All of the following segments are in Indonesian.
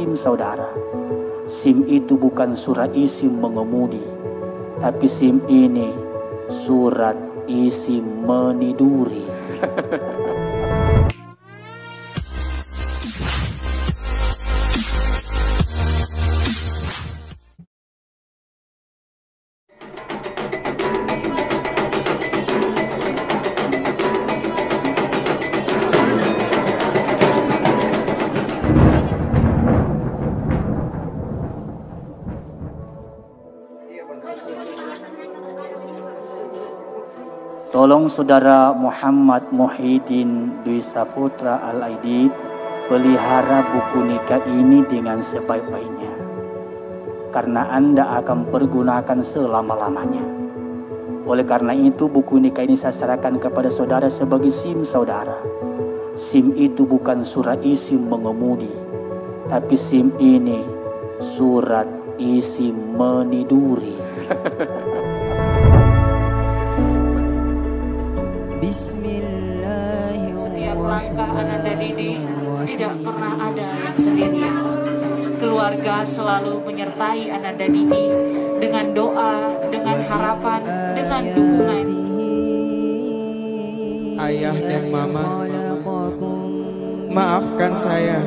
SIM saudara. SIM itu bukan surat isim mengemudi, tapi SIM ini surat isim meniduri. Tolong saudara Muhammad Muhyiddin Dwi Saputra Al-Aidid pelihara buku nikah ini dengan sebaik-baiknya, karena Anda akan pergunakan selama-lamanya. Oleh karena itu buku nikah ini saya serahkan kepada saudara sebagai SIM saudara. SIM itu bukan surat isim mengemudi, tapi SIM ini surat isim meniduri. Setiap langkah Ananda Didi tidak pernah ada yang sendirian. Keluarga selalu menyertai Ananda Didi dengan doa, dengan harapan, dengan dukungan. Ayah dan mama, maafkan saya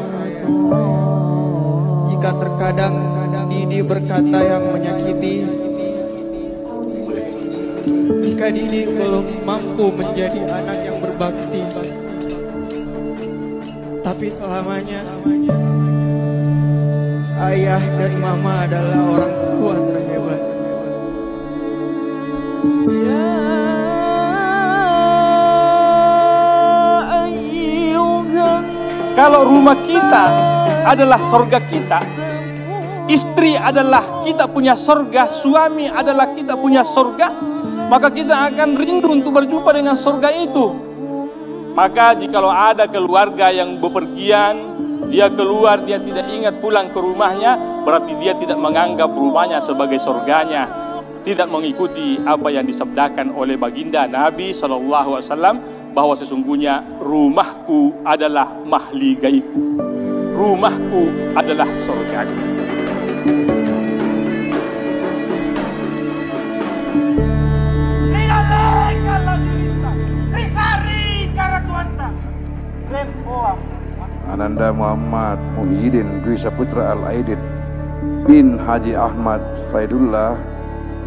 jika terkadang Didi berkata yang menyakiti, jika Didi belum mampu menjadi anak yang berbakti. Tapi selamanya ayah dan mama adalah orang tua terhebat. Kalau rumah kita adalah sorga kita, istri adalah kita punya sorga, suami adalah kita punya sorga, maka kita akan rindu untuk berjumpa dengan sorga itu. Maka jikalau ada keluarga yang bepergian, dia keluar, dia tidak ingat pulang ke rumahnya, berarti dia tidak menganggap rumahnya sebagai sorganya, tidak mengikuti apa yang disabdakan oleh baginda Nabi SAW, bahwa sesungguhnya rumahku adalah mahligaiku, rumahku adalah sorgaku. Ananda Muhammad Muhyiddin Dwi Saputra Al-Aidid bin Haji Ahmad Faidullah,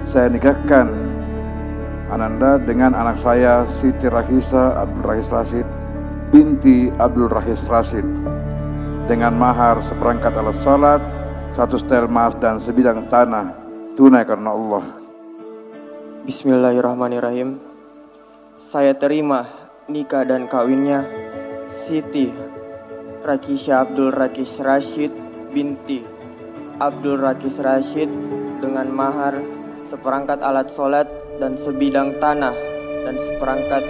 saya nikahkan Ananda dengan anak saya Siti Rahisa Abdul Rahis Rashid binti Abdul Rahis Rashid dengan mahar seperangkat alat salat, 1 setel emas dan sebidang tanah tunai karena Allah. Bismillahirrahmanirrahim. Saya terima nikah dan kawinnya Siti Rakisha Abdul Rakis Rashid binti Abdul Rakis Rashid dengan mahar seperangkat alat sholat dan sebidang tanah dan seperangkat